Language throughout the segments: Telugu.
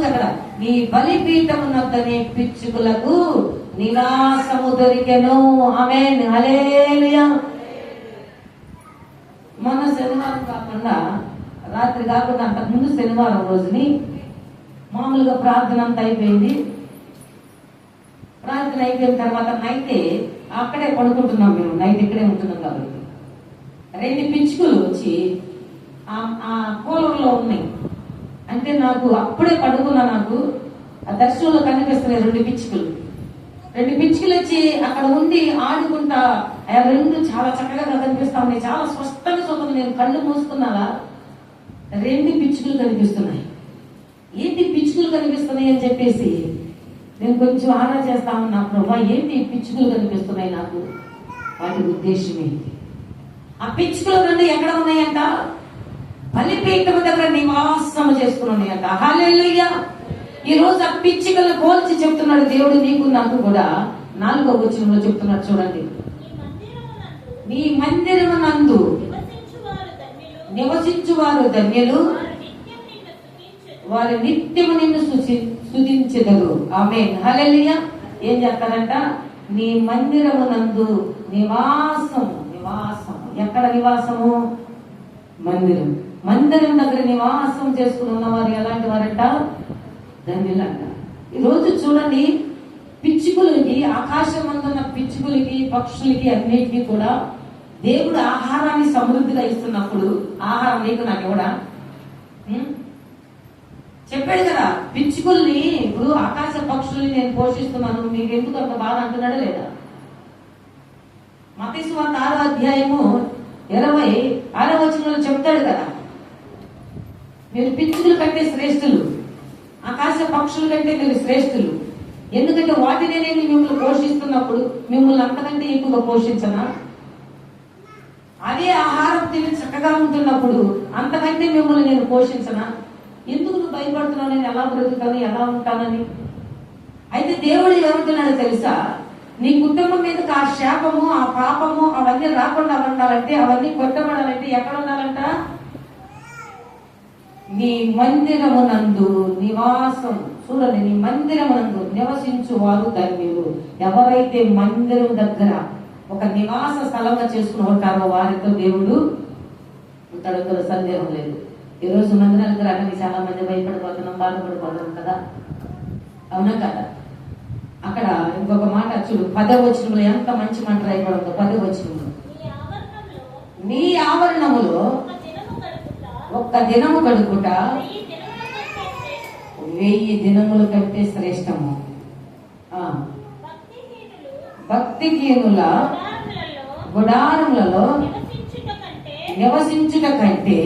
అక్కడ నీ బలిపీఠమునొద్దనే పిచ్చుకలకు నివాసము దొరికెను. ఆమేన్, హల్లెలూయా. మొన్న శనివారం కాకుండా రాత్రి కాకుండా అంతకుముందు శనివారం రోజుని మామూలుగా ప్రార్థన అంతా అయిపోయింది. ప్రార్థన అయిపోయిన తర్వాత నైటే అక్కడే పడుకుంటున్నాం, మేము నైట్ ఇక్కడే ఉంటున్నాం కాబట్టి 2 పిచ్చుకలు వచ్చి ఆ కూలర్లో ఉన్నాయి. అంటే నాకు అప్పుడే పడుకున్నా, నాకు ఆ దర్శనంలో కనిపిస్తున్నాయి 2 పిచ్చుకలు. 2 పిచ్చుకలు వచ్చి అక్కడ ఉండి ఆడుకుంటా, ఆ 2 చాలా చక్కగా కనిపిస్తా ఉన్నాయి. చాలా స్పష్టంగా చూస్తుంది. నేను కళ్ళు మూసుకున్నాగా 2 పిచ్చుకలు కనిపిస్తున్నాయి. ఏంటి పిచ్చుకలు కనిపిస్తున్నాయి అని చెప్పేసి నేను కొంచెం ఆరా చేస్తా ఉన్నా. ప్రభా, ఏంటి పిచ్చుకలు కనిపిస్తున్నాయి నాకు? వాటి ఉద్దేశం ఏంటి? ఆ పిచ్చుకలు 2 ఎక్కడ ఉన్నాయంట? బలిపీఠము దగ్గర నివాసము చేసుకుని ఉన్నాయంట. హల్లెలూయా. ఈ రోజు ఆ పిచ్చుకలను పోల్చి చెప్తున్నాడు దేవుడు నీకు నాకు కూడా. 4వ వచనంలో చెప్తున్నాడు చూడండి. నీ మందిరమునందు నివసించువారు ధన్యులు, వారి నిత్యము నిన్ను స్తుతించెదరు. ఆమేన్, హల్లెలూయా. ఏం చేస్తారంట? నీ మందిరమునందు నివాసము. ఎక్కడ నివాసము? మందిరం. మందిరం దగ్గర నివాసం చేసుకుని ఉన్నవారు ఎలాంటి వారంట? ధన్యులంట. ఈరోజు చూడండి, పిచ్చుకలకి, ఆకాశం అందున్న పిచ్చుకలకి, పక్షులకి అన్నిటికీ కూడా దేవుడు ఆహారాన్ని సమృద్ధిగా ఇస్తున్నప్పుడు ఆహారం నీకు నాకు ఇవ్వడా? చెప్పాడు కదా, పిచ్చుకల్ని ఇప్పుడు ఆకాశ పక్షుల్ని నేను పోషిస్తున్నాను, మీకు ఎందుకు అంత బాధ అంటున్నాడా లేదా? మత్తయి సువార్త 6వ అధ్యాయము 26వ వచనంలో చెప్తాడు కదా, మీరు పిచ్చుకల కంటే శ్రేష్ఠులు, ఆకాశ పక్షుల కంటే మీరు శ్రేష్ఠులు. ఎందుకంటే వాటినే నేను మిమ్మల్ని పోషిస్తున్నప్పుడు మిమ్మల్ని అంతకంటే ఎక్కువగా పోషించనా? అదే ఆహారం తిని చక్కగా ఉంటున్నప్పుడు అంతకంటే మిమ్మల్ని నేను పోషించనా? ఎందుకు నువ్వు భయపడుతున్నావు నేను ఎలా బ్రతుకుతాను, ఎలా ఉంటానని? అయితే దేవుడు ఏమంటున్నాడో తెలుసా? నీ కుటుంబం మీదకి ఆ శాపము, ఆ పాపము అవన్నీ రాకుండా ఉండాలంటే, అవన్నీ కొట్టబడాలంటే ఎక్కడ ఉండాలంట? నీ మందిరమునందు నివాసం. చూడండి, నీ మందిరమునందు నివసించు వారు ధన్యులు. ఎవరైతే మందిరం దగ్గర ఒక నివాస స్థలంగా చేసుకుని ఉంటారో వారితో దేవుడు ఉంటాడు, సందేహం లేదు. ఈ రోజు మందిరాల దగ్గర చాలా మంది భయపడిపోతున్నాం, బాధపడిపోతున్నాం కదా, అవునా కదా? అక్కడ ఇంకొక మాట చూడు, 10వ వచనంలో ఎంత మంచి మాట రాయబడిందో. 10వ వచనంలో, నీ ఆవరణములో ఒక్క దినము గడుపుట 1000 దినముల కంటే శ్రేష్టము. భక్తిహీనుల గుడారములలో నివసించుట కంటే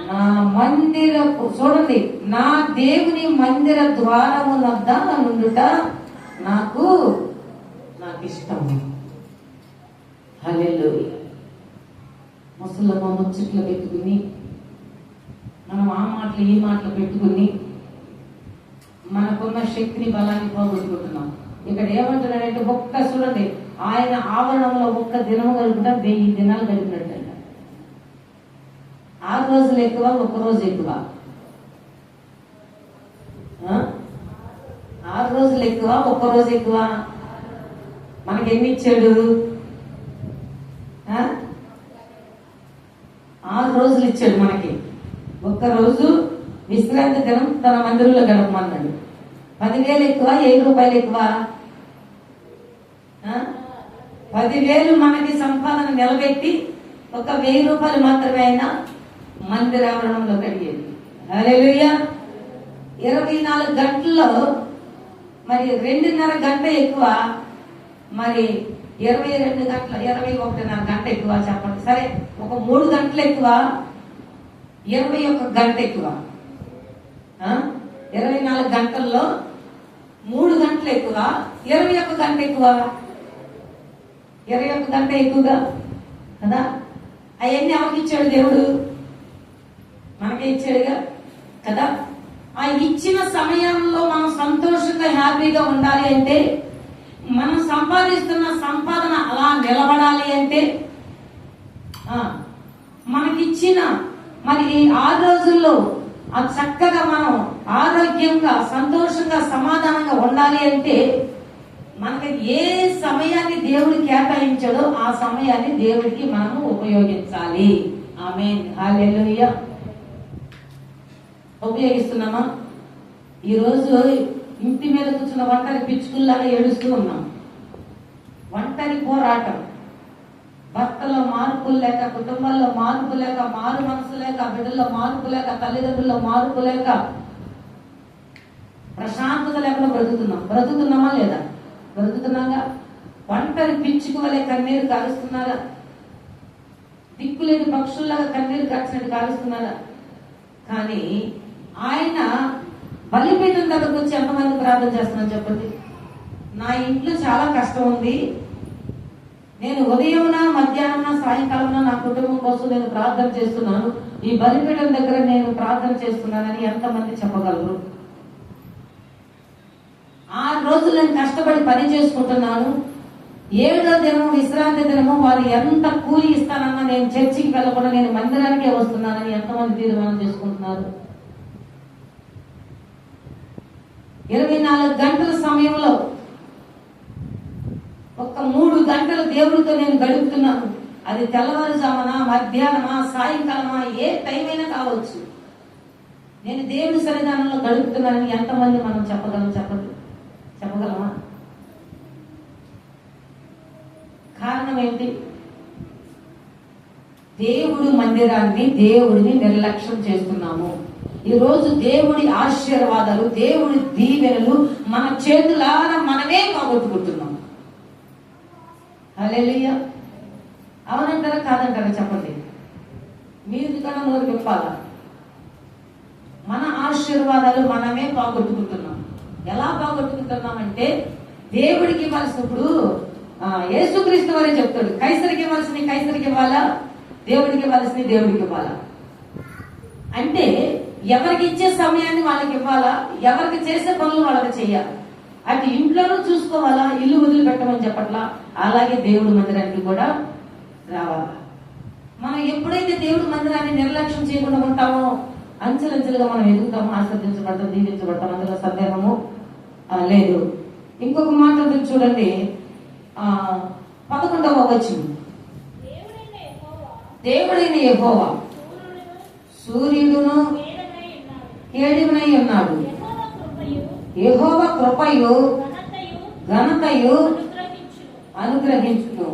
నా మందిరపు, చూడండి, నా దేవుని మందిర ద్వారము వద్ద నుండుట నాకు ఇష్టము. హల్లెలూయా. ముసలమ్మ ముచ్చట్లు పెట్టుకుని మనం ఆ మాటలు ఈ మాటలు పెట్టుకుని మనకున్న శక్తిని బలాన్ని పోగొట్టుకుంటున్నాం. ఇక్కడ ఏమంటున్నాడంటే, చూడండి, ఆయన ఆవరణంలో ఒక్క దినము గడుపుట 1000 దినాలు గడిపినట్టంట. 6 రోజులు ఎక్కువ, 1 రోజు ఎక్కువ? 6 రోజులు ఎక్కువ, 1 రోజు ఎక్కువ? మనకి ఎన్ని ఇచ్చాడు? 6 రోజులు ఇచ్చాడు మనకి. 1 రోజు విశ్రాంతి దినం తన మందిరంలో గడపమన్నాడు. 10,000 ఎక్కువ, 1,000 రూపాయలు ఎక్కువ? 10,000 మనకి సంపాదన నిలబెట్టి 1,000 రూపాయలు మాత్రమే అయినా మందిరావరణంలో కడిగేది. హల్లెలూయా. 24 గంటల్లో మరి 2.5 గంట ఎక్కువ, మరి 22 గంటల 21.5 గంట ఎక్కువ చెప్పండి. సరే, ఒక 3 గంటలు ఎక్కువ, 21 గంట ఎక్కువ? 24 గంటల్లో 3 గంటలు ఎక్కువ, 21 గంట ఎక్కువ? 21 గంట ఎక్కువగా కదా. అవన్నీ ఎవరికి ఇచ్చాడు? దేవుడు మనకే ఇచ్చాడుగా కదా. ఆ ఇచ్చిన సమయంలో మనం సంతోషంగా హ్యాపీగా ఉండాలి అంటే, మనం సంపాదిస్తున్న సంపాదన అలా నిలబడాలి అంటే, మనకిచ్చిన మరి 6 రోజుల్లో ఆ చక్కగా మనం ఆరోగ్యంగా సంతోషంగా సమాధానంగా ఉండాలి అంటే మనకి ఏ సమయాన్ని దేవుడు కేటాయించాడో ఆ సమయాన్ని దేవుడికి మనము ఉపయోగించాలి. ఆమేన్, హల్లెలూయా. ఉపయోగిస్తున్నామా? ఈరోజు ఇంటి మీద కూర్చున్న ఒంటరి పిచ్చుకుల్లాగా ఏడుస్తూ ఉన్నాం. ఒంటరి పోరాటం, భర్తలో మార్పులు లేక, కుటుంబంలో మార్పు లేక, మారు మనసు లేక, బిడ్డల్లో మార్పు లేక, తల్లిదండ్రుల్లో మార్పు లేక, ప్రశాంతత లేకుండా బ్రతుకుతున్నామా లేదా? బ్రతుకుతున్నాగా. ఒంటరి పిచ్చుకు వలె కన్నీరు కారుస్తున్నారా? దిక్కులేని పక్షుల్లాగా కన్నీరు కాచినట్టు కారుస్తున్నారా? కానీ ఆయన బలిపీఠం దగ్గరకు వచ్చి ఎంతమంది ప్రార్థన చేస్తున్నాను చెప్పండి. నా ఇంట్లో చాలా కష్టం ఉంది, నేను ఉదయంనా మధ్యాహ్నం సాయంకాలం నా కుటుంబం కోసం నేను ప్రార్థన చేస్తున్నాను, ఈ బలిపీఠం దగ్గర నేను ప్రార్థన చేస్తున్నానని ఎంతమంది చెప్పగలరు? 6 రోజులు నేను కష్టపడి పని చేసుకుంటున్నాను, 7వ దినం విశ్రాంతి దినము వారు ఎంత కూలి ఇస్తానన్నా నేను చర్చికి వెళ్ళకుండా నేను మందిరానికే వస్తున్నానని ఎంతమంది తీర్మానం చేసుకుంటున్నారు? 24 గంటల సమయంలో ఒక్క 3 గంటలు దేవుడితో నేను గడుపుతున్నాను. అది తెల్లవారుజామున, మధ్యాహ్నమా, సాయంకాలమా, ఏ టైం అయినా కావచ్చు. నేను దేవుడి సన్నిధానంలో గడుపుతున్నానని ఎంతమంది మనం చెప్పగలమా? కారణం ఏంటి? దేవుడి మందిరాన్ని, దేవుడిని నిర్లక్ష్యం చేస్తున్నాము. ఈరోజు దేవుడి ఆశీర్వాదాలు, దేవుడి దీవెనలు మన చేతులారా మనమే పోగొట్టుకుంటున్నాం. హల్లెలూయా. అవునంటారా కాదంటారా చెప్పండి? మీరు కన్నా నోరు విప్పాలా? మన ఆశీర్వాదాలు మనమే పోగొట్టుకుంటున్నాం. ఎలా పోగొట్టుకుంటున్నామంటే, దేవుడికి ఇవ్వాల్సినప్పుడు యేసుక్రీస్తు వారే చెప్తాడు, కైసరికి ఇవ్వాల్సిన కైసరికి ఇవ్వాలా, దేవుడికి ఇవ్వాల్సిన దేవుడికి ఇవ్వాలా. అంటే ఎవరికి ఇచ్చే సమయాన్ని వాళ్ళకి ఇవ్వాలా, ఎవరికి చేసే పనులు వాళ్ళకి చెయ్యాలి. అటు ఇంట్లోనూ చూసుకోవాలా, ఇల్లు వదిలిపెట్టమని చెప్పట్లా. అలాగే దేవుడి మందిరానికి కూడా రావాలా. మనం ఎప్పుడైతే దేవుడి మందిరాన్ని నిర్లక్ష్యం చేయకుండా ఉంటామో అంచెలంచెలుగా మనం ఎదుగుతాము, ఆశీర్వదించబడతాం, దీవించబడతాం. అందులో సందేహము లేదు. ఇంకొక మాట చూడండి, 11వ వచనం. దేవుడైన యెహోవా సూర్యుడును కేడునై ఉన్నాడు, యెహోవా కృపయు ఘనతయు అనుగ్రహించును,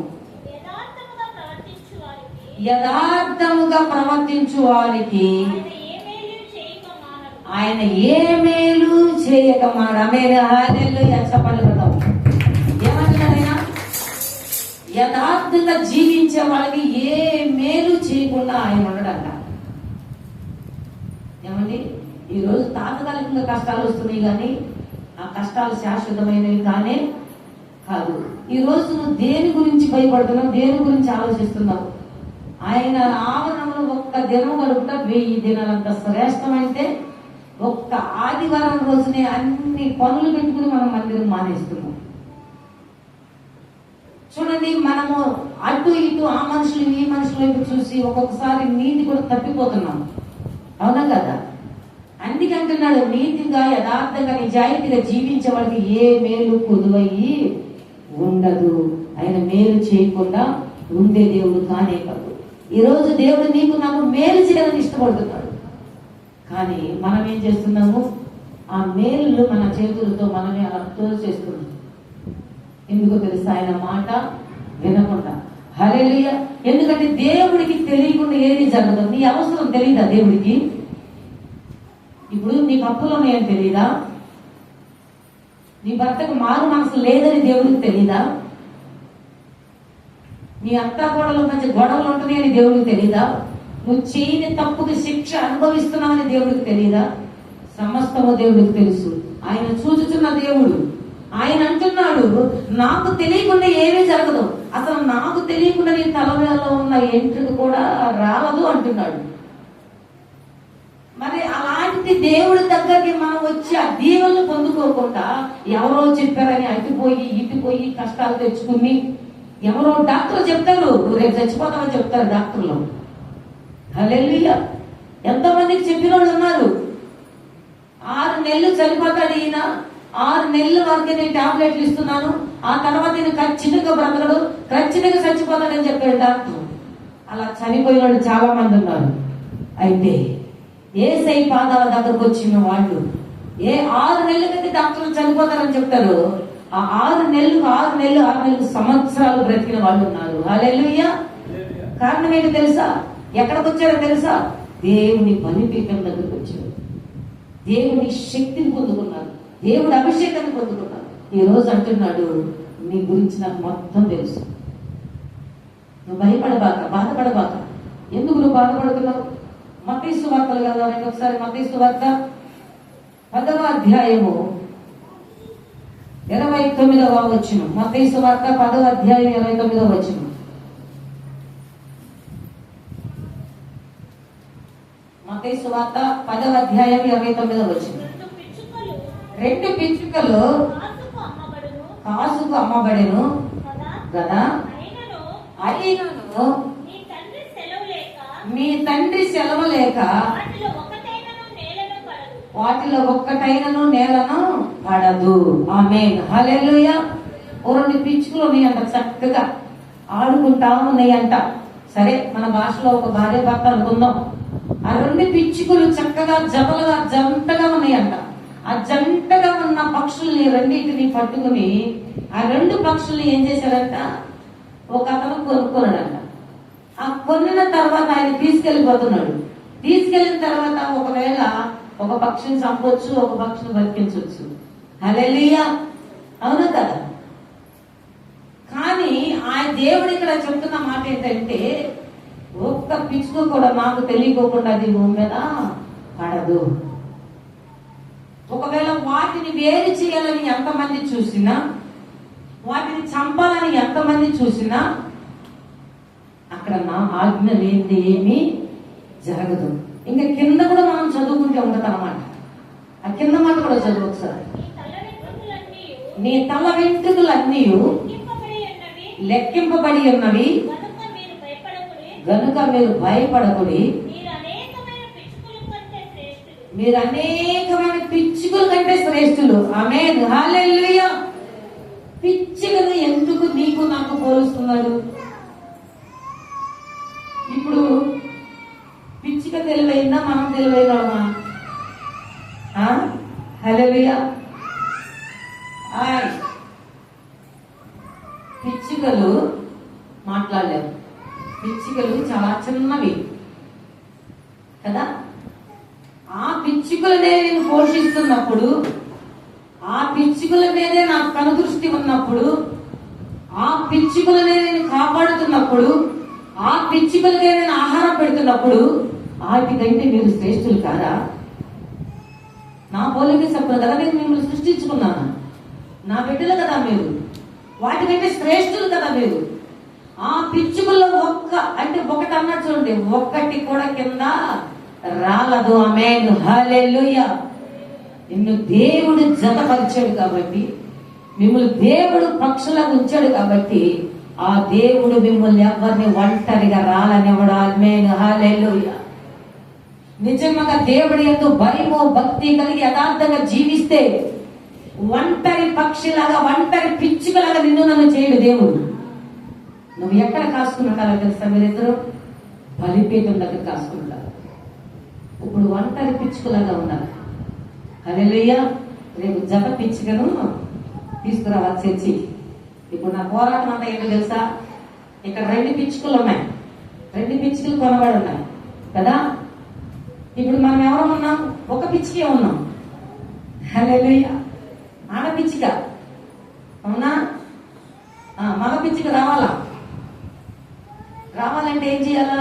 యథార్థముగా ప్రవర్తించు వారికి ఆయన ఏ మేలు చేయక మానడు. ఆమేన్, హల్లెలూయా. చెప్పండి కదా, ఏమంటున్నారైనా? యథార్థంగా జీవించే వాళ్ళకి ఏ మేలు చేయకుండా ఆయన ఉండడంట. ఏమండి, ఈరోజు తాత్కాలికంగా కష్టాలు వస్తున్నాయి, కానీ ఆ కష్టాలు శాశ్వతమైనవి కానే కాదు. ఈరోజు నువ్వు దేని గురించి భయపడుతున్నావు, దేని గురించి ఆలోచిస్తున్నావు? ఆయన ఆవరణంలో ఒక్క దినం గడుపుట 1000 దినాలంత శ్రేష్టమైతే ఒక్క ఆదివారం రోజునే అన్ని పనులు పెట్టుకుని మనం మందిరం మానేస్తున్నాం. చూడండి, మనము అటు ఇటు ఆ మనుషులు ఈ మనుషుల వైపు చూసి ఒక్కొక్కసారి నీతి కూడా తప్పిపోతున్నాం. అవునా కదా? అందుకే అంటున్నాడు, నీతిగా యథార్థంగా నిజాయితీగా జీవించే వాళ్ళకి ఏ మేలు కొదువయ్యి ఉండదు. ఆయన మేలు చేయకుండా ఉండే దేవుడు కానే కాదు. ఈరోజు దేవుడు నీకు నాకు మేలు చేయాలని ఇష్టపడుతున్నాడు, కానీ మనం ఏం చేస్తున్నాము? ఆ మేలు మన చేతులతో మనమే అలా తోచేస్తున్నాం. ఎందుకో తెలుసా? ఆయన మాట వినకుండా. హల్లెలూయా. ఎందుకంటే దేవుడికి తెలియకుండా ఏది జరగదు. నీ అవసరం తెలియదా దేవుడికి? ఇప్పుడు నీకు అప్పులు ఉన్నాయని తెలియదా? నీ భర్తకు మారు మనసు లేదని దేవుడికి తెలియదా? నీ అత్త కోడల మధ్య గొడవలు ఉంటున్నాయని దేవుడికి తెలియదా? నువ్వు చేయని తప్పుకి శిక్ష అనుభవిస్తున్నావని దేవుడికి తెలియదా? సమస్తము దేవుడికి తెలుసు. ఆయన చూచుచున్న దేవుడు. ఆయన అంటున్నాడు, నాకు తెలియకుండా ఏమీ జరగదు, అసలు నాకు తెలియకుండా నీ తలవేలో ఉన్న ఎంట్రుక కూడా రాలదు అంటున్నాడు. మరి అలాంటి దేవుడి దగ్గరికి మనం వచ్చి ఆ దీవెనలు పొందుకోకుండా ఎవరో చెప్పారని అటుపోయి ఇటుపోయి కష్టాలు తెచ్చుకుని, ఎవరో డాక్టర్లు చెప్తారు నువ్వు రేపు చచ్చిపోతామని చెప్తారు డాక్టర్లు. హల్లెలూయా. ఎంతమందికి చెప్పిన వాళ్ళు ఉన్నారు. చనిపోతాడు ఈయన, 6 నెలల వరకు నేను టాబ్లెట్లు ఇస్తున్నాను, ఆ తర్వాత ఈయన ఖచ్చితంగా బ్రతకడు, ఖచ్చితంగా చచ్చిపోతాడని చెప్పాడు డాక్టర్. అలా చనిపోయిన వాళ్ళు చాలా మంది ఉన్నారు. అయితే యేసయ్య పాదాల దగ్గరకు వచ్చిన వాళ్ళు 6 నెలలకైతే డాక్టర్లు చనిపోతారని చెప్తారు, ఆ 6 నెలలు సంవత్సరాలు బ్రతికిన వాళ్ళు ఉన్నారు. హల్లెలూయా. కారణం ఏంటి తెలుసా? ఎక్కడికి వచ్చారో తెలుసా? దేవుని బలిపీఠం దగ్గరకు వచ్చారు. దేవుని శక్తిని పొందుకున్నారు, దేవుడి అభిషేకాన్ని పొందుకున్నారు. ఈ రోజు అంటున్నాడు, నీ గురించి నాకు మొత్తం తెలుసు, నువ్వు భయపడబాక, బాధపడబాక. ఎందుకు నువ్వు బాధపడుతున్నావు? మత్తయి సువార్తలు కదా, ఒకసారి మత్తయి సువార్త 10వ అధ్యాయము 29వ వచనం. మత్తయి సువార్త 10వ అధ్యాయం 29వ వచనం. మత్తయి సువార్త 10వ అధ్యాయం 29వ వచనం. 2 పిచ్చుకలు కాసుకు అమ్మబడెను కదా, అయినను మీ తండ్రి సెలవు లేక వాటిలో ఒక్కటైనను నేలను పడదు. ఆమేన్. హల్లెలూయా. 2 పిచ్చుకలు ఉన్నాయంట, చక్కగా ఆడుకుంటా ఉన్నాయంట. సరే, మన భాషలో ఒక భార్య భర్త అనుకుందాం. ఆ 2 పిచ్చుకలు చక్కగా జంటగా ఉన్నాయంట. ఆ జంటగా ఉన్న పక్షుల్ని రెండింటిని పట్టుకుని ఆ 2 పక్షుల్ని ఏం చేశారంట? ఒక అతను కొనుక్కున్నాడంట. ఆ కొనిన తర్వాత ఆయన తీసుకెళ్లిపోతున్నాడు. తీసుకెళ్లిన తర్వాత ఒకవేళ ఒక పక్షిని చంపొచ్చు, ఒక పక్షిని బతికించవచ్చు. హల్లెలూయా. అవును కదా? కానీ ఆ దేవుడు ఇక్కడ చెప్తున్న మాట ఏంటంటే, ఒక్క పిచ్చుక కూడా నాకు తెలియకోకుండా అది భూమి మీద పడదు. ఒకవేళ వాటిని వేరు చేయాలని ఎంతమంది చూసినా, వాటిని చంపాలని ఎంతమంది చూసినా, అక్కడ నా ఆజ్ఞ లేనిది ఏమీ జరగదు. ఇంకా కింద కూడా మనం చదువుకుంటే ఉండదు అనమాట. ఆ కింద మాట కూడా చదువు ఒకసారి. నీ తల వెంట్రుకలన్నీ లెక్కింపబడి ఉన్నవి గనుక మీరు భయపడకుడి. మీరు అనేకమైన పిచ్చుకల కంటే శ్రేష్ఠులు. ఆమేన్. హల్లెలూయా. పిచ్చుకలు ఎందుకు నీకు నాకు పోలుస్తున్నాడు? ఇప్పుడు పిచ్చుక తెలివైందా, మనం తెలివైనమా? హల్లెలూయా. పిచ్చుకలు మాట్లాడలేవు. పిచ్చుకలు చాలా చిన్నవి కదా. ఆ పిచ్చుకలనే నేను పోషిస్తున్నప్పుడు, ఆ పిచ్చుకల మీదే నాకు కనుదృష్టి ఉన్నప్పుడు, ఆ పిచ్చుకలనే నేను కాపాడుతున్నప్పుడు, ఆ పిచ్చుకలకే నేను ఆహారం పెడుతున్నప్పుడు, వాటికంటే మీరు శ్రేష్ఠులు కారా? నా పోలిక చెప్పను కదా, నేను మిమ్మల్ని సృష్టించుకున్నాను, నా బిడ్డలు కదా మీరు, వాటికంటే శ్రేష్ఠులు కదా మీరు. ఆ పిచ్చుకల్లో ఒకటి అన్నట్టు చూడండి, ఒక్కటి కూడా కింద రాలదు. ఆమేన్. హల్లెలూయా. నిన్ను దేవుడు జతపరిచాడు కాబట్టి, మిమ్మల్ని దేవుడు పక్షులకు ఉంచాడు కాబట్టి, ఆ దేవుడు మిమ్మల్ని ఎవరిని ఒంటరిగా రాలనివ్వడు. ఆమేన్. హల్లెలూయా. నిజంగా దేవుడి యందు భయము భక్తి కలిగి యథార్థంగా జీవిస్తే ఒంటరి పక్షిలాగా, ఒంటరి పిచ్చుకలాగా నిన్ను నన్ను చేయడు దేవుడు. నువ్వు ఎక్కడ కాసుకుంటారో తెలుసా? మీరిద్దరు బలిపీఠం దగ్గర కాసుకుంటారు. ఇప్పుడు ఒంటరి పిచ్చుకలాగా ఉన్నారు. హల్లెలూయా. రేపు జత పిచ్చుకను తీసుకురావాలి చర్చి. ఇప్పుడు నా పోరాటం అంతా ఏంటో తెలుసా? ఇక్కడ 2 పిచ్చుకలు ఉన్నాయి, 2 పిచ్చుకలు కొనబడి ఉన్నాయి కదా. ఇప్పుడు మనం ఎవరు ఉన్నాం? ఒక పిచ్చికే ఉన్నాం. హల్లెలూయా. ఆడ పిచ్చిక అవునా? మగ పిచ్చిక రావాలంటే ఏం చేయాలా?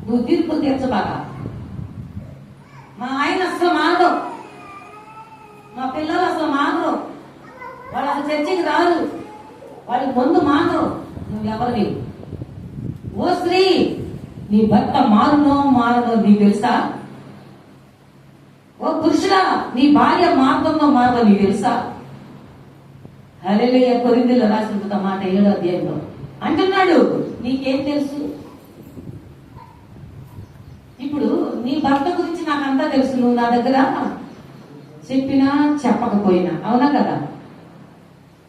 నువ్వు తీర్పులు తీర్చబాక. మా ఆయన అసలు మారదు, మా పిల్లలు అసలు మారరు, వాళ్ళు అసలు చర్చికి రారు, వాళ్ళకి ముందు మారరు. నువ్వెవరివి? ఓ స్త్రీ, నీ భర్త మారునో నీకు తెలుసా? ఓ పురుషుడా, నీ భార్య మారుతుందో నీకు తెలుసా? హల్లెలూయా. కొరింథీయులకు రాసిన మాట 7వ అధ్యాయంలో అంటున్నాడు, నీకేం తెలుసు? ఇప్పుడు నీ భర్త గురించి నాకంతా తెలుసు, నువ్వు నా దగ్గర చెప్పినా చెప్పకపోయినా, అవునా కదా?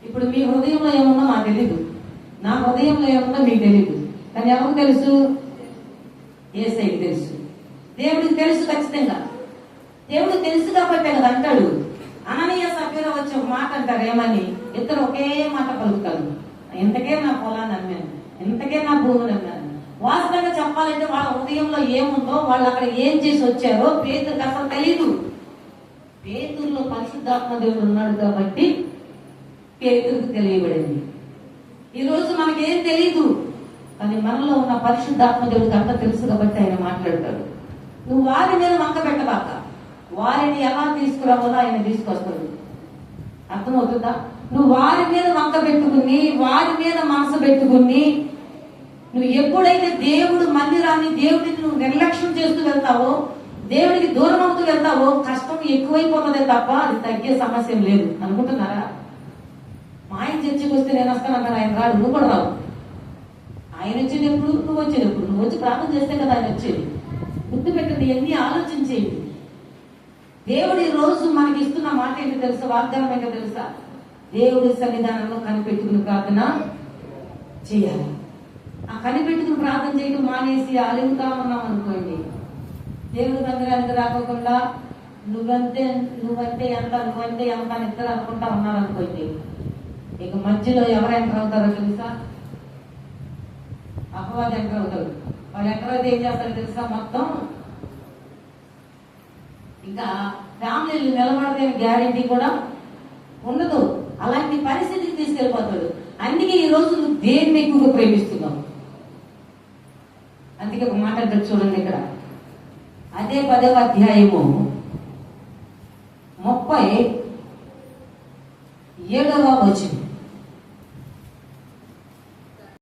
ఇప్పుడు మీ హృదయంలో ఏముందో నాకు తెలీదు, నా హృదయంలో ఏముందో మీకు తెలీదు. కానీ ఎవరికి తెలుసు? యేసయ్యకి తెలుసు. దేవుడికి తెలుసు ఖచ్చితంగా. దేవుడికి తెలుసు కాబట్టి కదా అంటాడు. అననీయ సభ్యులు వచ్చి ఒక మాట అంటారు, ఏమని? ఇద్దరు ఒకే మాట పలుకుతారు, ఇంతకే నా పొలాన్ని అమ్మాను, ఇంతకే నా భూమిని అమ్మాను. వాస్తవంగా చెప్పాలంటే వాళ్ళ హృదయంలో ఏముందో, వాళ్ళు అక్కడ ఏం చేసి వచ్చారో పేతురుకి అసలు తెలీదు. పేతురులో పరిశుద్ధాత్మ దేవుడు ఉన్నాడు కాబట్టి పేతురుకు తెలియబడింది. ఈరోజు మనకేం తెలీదు, కానీ మనలో ఉన్న పరిశుద్ధాత్మ దేవుడికి అంతా తెలుసు కాబట్టి ఆయన మాట్లాడతాడు. నువ్వు వారి మీద వంక పెట్టబాక, వారిని ఎలా తీసుకురావాలో ఆయన తీసుకొస్తాడు. అర్థమవుతుందా? నువ్వు వారి మీద వంక పెట్టుకుని, వారి మీద మనసు పెట్టుకుని, నువ్వు ఎప్పుడైతే దేవుడు మందిరాన్ని, దేవుడిని నువ్వు నిర్లక్ష్యం చేస్తూ వెళ్తావో, దేవుడికి దూరం అవుతూ వెళ్తావో, కష్టం ఎక్కువైపోతుందే తప్ప అది తగ్గే సమస్య లేదు. అనుకుంటున్నారా? మా ఆయన చర్చకు వస్తే నేను వస్తానన్నాను, ఆయన రాడు, నువ్వు కూడా రావు. ఆయన వచ్చేటప్పుడు నువ్వు వచ్చేటప్పుడు, నువ్వు వచ్చి ప్రార్థన చేస్తే కదా ఆయన వచ్చేది. గుర్తుపెట్టండి, ఎన్ని ఆలోచించేది. దేవుడు ఈ రోజు మనకి ఇస్తున్న మాట ఏంటో తెలుసా? వాగ్దానం ఏంటో తెలుసా? దేవుడి సన్నిధానంలో కనిపెట్టుకుని ప్రార్థన చేయాలి. ఆ కనిపెట్టుకుని ప్రార్థన చేయడం మానేసి అలుగుతా ఉన్నాం అనుకోండి, దేవుడి మందిరానికి రాకోకుండా నువ్వంతే ఎంత అని ఇద్దరు అనుకుంటా ఉన్నారు అనుకోండి, ఇక మధ్యలో ఎవరు ఎంటర్ అవుతారో తెలుసా? అపవాది ఎంటర్ అవుతాడు. వాళ్ళు ఎంటర్ అయితే ఏం చేస్తారో తెలుసా? మొత్తం ఇంకా ఫ్యామిలీలు నిలబడితే గ్యారెంటీ కూడా ఉండదు. అలాంటి పరిస్థితికి తీసుకెళ్ళిపోతాడు. అందుకే ఈ రోజు నువ్వు దేన్ని ఎక్కువగా ప్రేమిస్తున్నావు. అందుకే ఒక మాట అంటారు చూడండి, ఇక్కడ అదే 10వ అధ్యాయము 37వ వచనం.